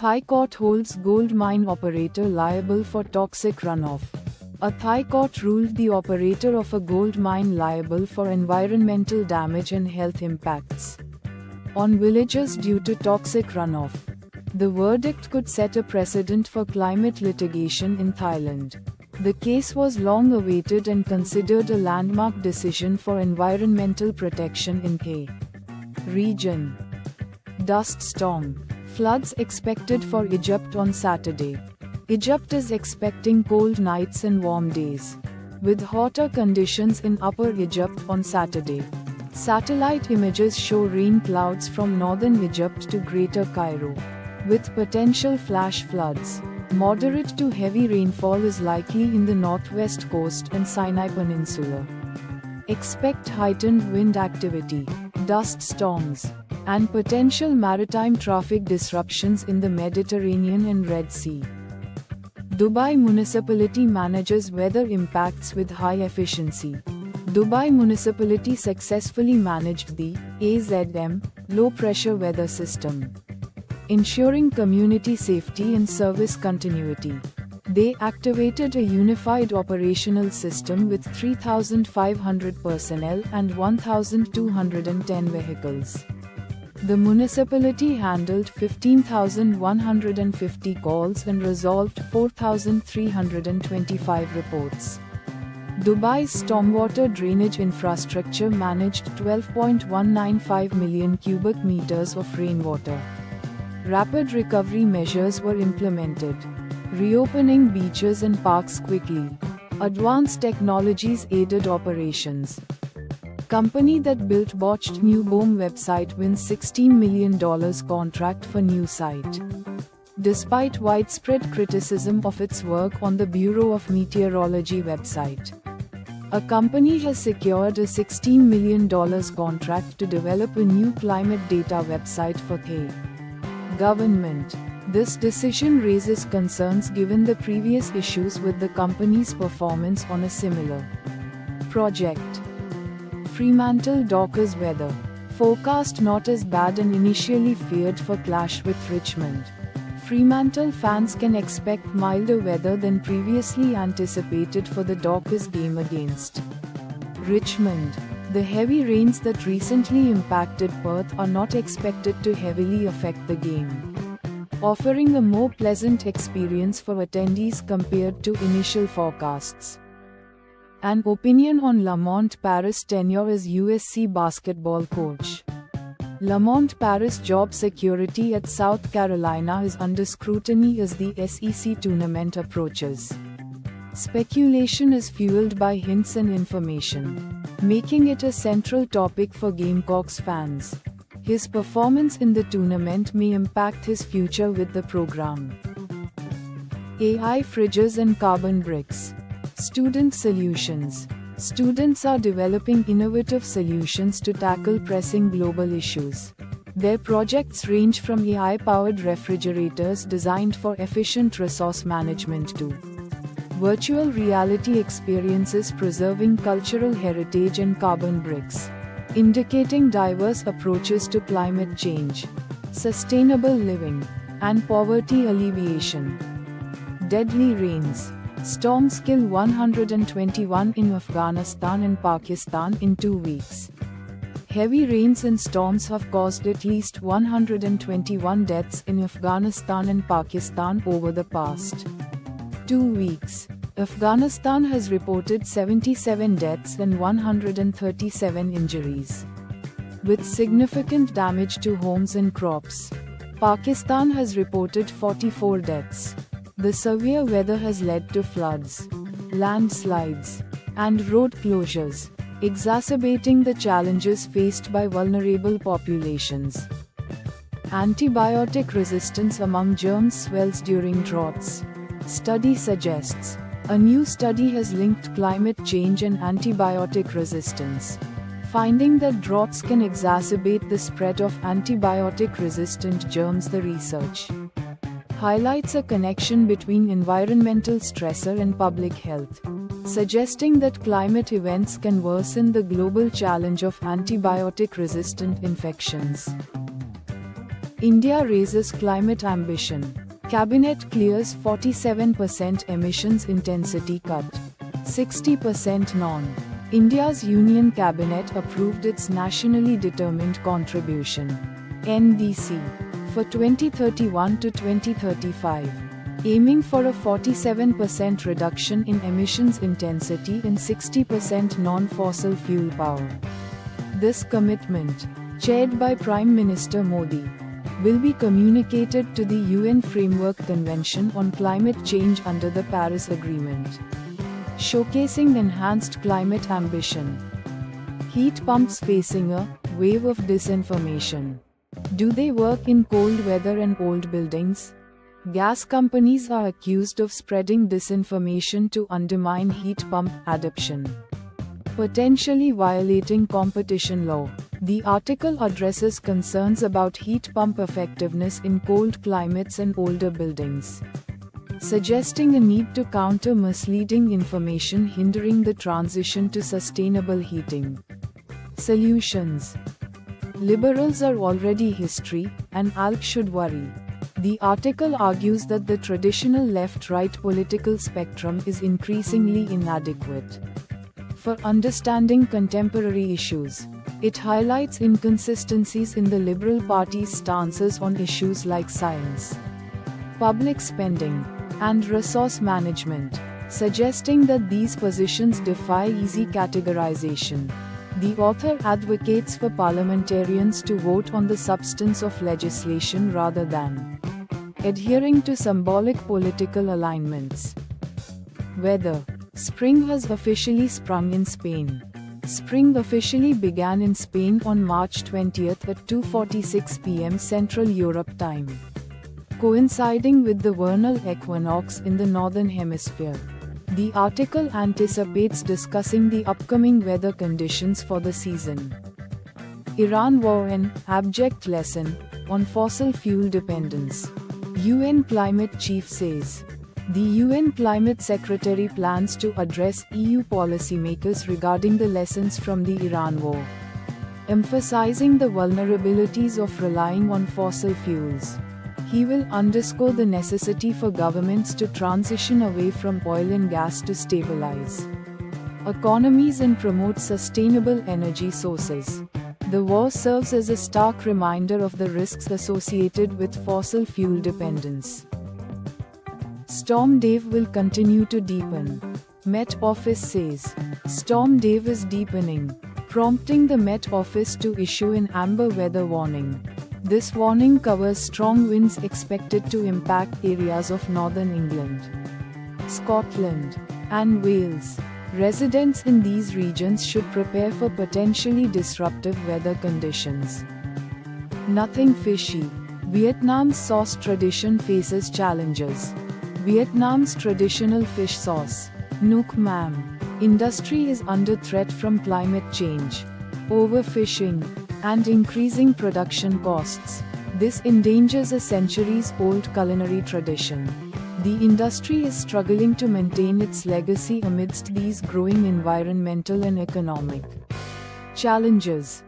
Thai court holds gold mine operator liable for toxic runoff. A Thai court ruled the operator of a gold mine liable for environmental damage and health impacts on villagers due to toxic runoff. The verdict could set a precedent for climate litigation in Thailand. The case was long awaited and considered a landmark decision for environmental protection in K region. Dust storm. Floods expected for Egypt on Saturday. Egypt is expecting cold nights and warm days, with hotter conditions in Upper Egypt on Saturday. Satellite images show rain clouds from northern Egypt to Greater Cairo, with potential flash floods. Moderate to heavy rainfall is likely in the northwest coast and Sinai Peninsula. Expect heightened wind activity, dust storms, and potential maritime traffic disruptions in the Mediterranean and Red Sea. Dubai municipality manages weather impacts with high efficiency. Dubai municipality successfully managed the AZM low-pressure weather system, ensuring community safety and service continuity. They activated a unified operational system with 3,500 personnel and 1,210 vehicles. The municipality handled 15,150 calls and resolved 4,325 reports. Dubai's stormwater drainage infrastructure managed 12.195 million cubic meters of rainwater. Rapid recovery measures were implemented, reopening beaches and parks quickly. Advanced technologies aided operations. Company that built botched new BOM website wins $16 million contract for new site. Despite widespread criticism of its work on the Bureau of Meteorology website, a company has secured a $16 million contract to develop a new climate data website for Thai government. This decision raises concerns given the previous issues with the company's performance on a similar project. Fremantle Dockers weather forecast not as bad and initially feared for clash with Richmond. Fremantle fans can expect milder weather than previously anticipated for the Dockers game against Richmond. The heavy rains that recently impacted Perth are not expected to heavily affect the game, offering a more pleasant experience for attendees compared to initial forecasts. An opinion on Lamont Paris' tenure as USC basketball coach. Lamont Paris' job security at South Carolina is under scrutiny as the SEC tournament approaches. Speculation is fueled by hints and information, making it a central topic for Gamecocks fans. His performance in the tournament may impact his future with the program. AI fridges and carbon bricks. Student solutions. Students are developing innovative solutions to tackle pressing global issues. Their projects range from AI-powered refrigerators designed for efficient resource management to virtual reality experiences preserving cultural heritage and carbon bricks, indicating diverse approaches to climate change, sustainable living, and poverty alleviation. Deadly rains. Storms kill 121 in Afghanistan and Pakistan in 2 weeks. Heavy rains and storms have caused at least 121 deaths in Afghanistan and Pakistan over the past 2 weeks. Afghanistan has reported 77 deaths and 137 injuries, with significant damage to homes and crops. Pakistan has reported 44 deaths. The severe weather has led to floods, landslides, and road closures, exacerbating the challenges faced by vulnerable populations. Antibiotic resistance among germs swells during droughts. Study suggests. A new study has linked climate change and antibiotic resistance, finding that droughts can exacerbate the spread of antibiotic-resistant germs. The research highlights a connection between environmental stressor and public health, suggesting that climate events can worsen the global challenge of antibiotic-resistant infections. India raises climate ambition. Cabinet clears 47% emissions intensity cut. 60% non. India's Union Cabinet approved its Nationally Determined Contribution (NDC) for 2031 to 2035, aiming for a 47% reduction in emissions intensity and 60% non-fossil fuel power. This commitment, chaired by Prime Minister Modi, will be communicated to the UN Framework Convention on Climate Change under the Paris Agreement, showcasing enhanced climate ambition. Heat pumps facing a wave of disinformation. Do they work in cold weather and old buildings? Gas companies are accused of spreading disinformation to undermine heat pump adoption, potentially violating competition law. The article addresses concerns about heat pump effectiveness in cold climates and older buildings, suggesting a need to counter misleading information hindering the transition to sustainable heating. Solutions. Liberals are already history, and ALP should worry. The article argues that the traditional left-right political spectrum is increasingly inadequate for understanding contemporary issues. It highlights inconsistencies in the Liberal Party's stances on issues like science, public spending, and resource management, suggesting that these positions defy easy categorization. The author advocates for parliamentarians to vote on the substance of legislation rather than adhering to symbolic political alignments. Weather. Spring has officially sprung in Spain. Spring officially began in Spain on March 20 at 2:46 p.m. Central Europe time, coinciding with the vernal equinox in the Northern Hemisphere. The article anticipates discussing the upcoming weather conditions for the season. Iran war: an abject lesson on fossil fuel dependence. UN climate chief says. The UN Climate Secretary plans to address EU policymakers regarding the lessons from the Iran war, emphasizing the vulnerabilities of relying on fossil fuels. He will underscore the necessity for governments to transition away from oil and gas to stabilize economies and promote sustainable energy sources. The war serves as a stark reminder of the risks associated with fossil fuel dependence. Storm Dave will continue to deepen. Met Office says. Storm Dave is deepening, prompting the Met Office to issue an amber weather warning. This warning covers strong winds expected to impact areas of northern England, Scotland, and Wales. Residents in these regions should prepare for potentially disruptive weather conditions. Nothing fishy. Vietnam's sauce tradition faces challenges. Vietnam's traditional fish sauce, Nuoc Mam, industry is under threat from climate change, overfishing, and increasing production costs. This endangers a centuries-old culinary tradition. The industry is struggling to maintain its legacy amidst these growing environmental and economic challenges.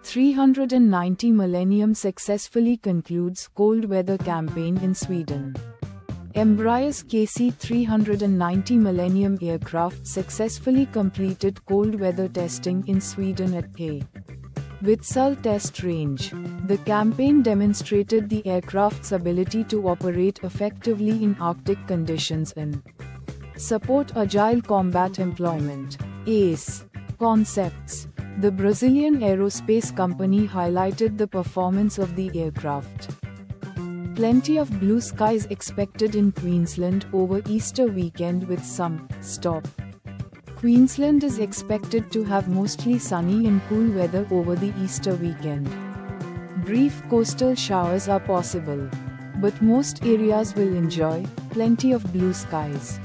390 Millennium successfully concludes cold weather campaign in Sweden. Embraer's KC-390 Millennium aircraft successfully completed cold weather testing in Sweden at A. Vitsal test range. The campaign demonstrated the aircraft's ability to operate effectively in Arctic conditions and support agile combat employment. ACE Concepts. The Brazilian aerospace company highlighted the performance of the aircraft. Plenty of blue skies expected in Queensland over Easter weekend with some stop. Queensland is expected to have mostly sunny and cool weather over the Easter weekend. Brief coastal showers are possible, but most areas will enjoy plenty of blue skies.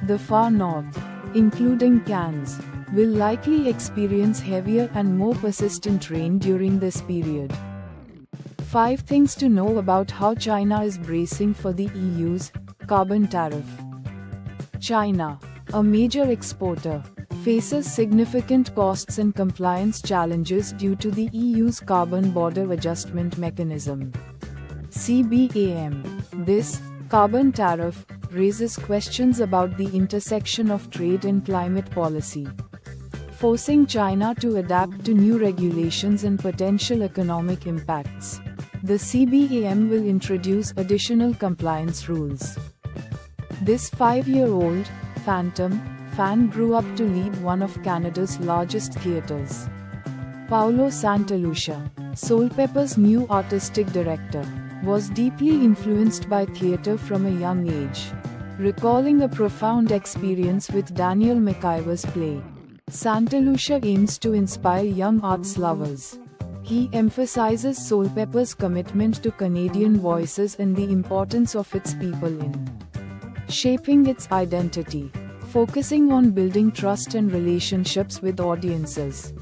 The far north, including Cairns, will likely experience heavier and more persistent rain during this period. 5 things to know about how China is bracing for the EU's carbon tariff. China, a major exporter, faces significant costs and compliance challenges due to the EU's carbon border adjustment mechanism. CBAM. This carbon tariff raises questions about the intersection of trade and climate policy, forcing China to adapt to new regulations and potential economic impacts. The CBAM will introduce additional compliance rules. This 5-year-old Phantom fan grew up to lead one of Canada's largest theatres. Paolo Santalucia, Soulpepper's new artistic director, was deeply influenced by theatre from a young age. Recalling a profound experience with Daniel McIver's play, Santalucia aims to inspire young arts lovers. He emphasizes Soulpepper's commitment to Canadian voices and the importance of its people in shaping its identity, focusing on building trust and relationships with audiences.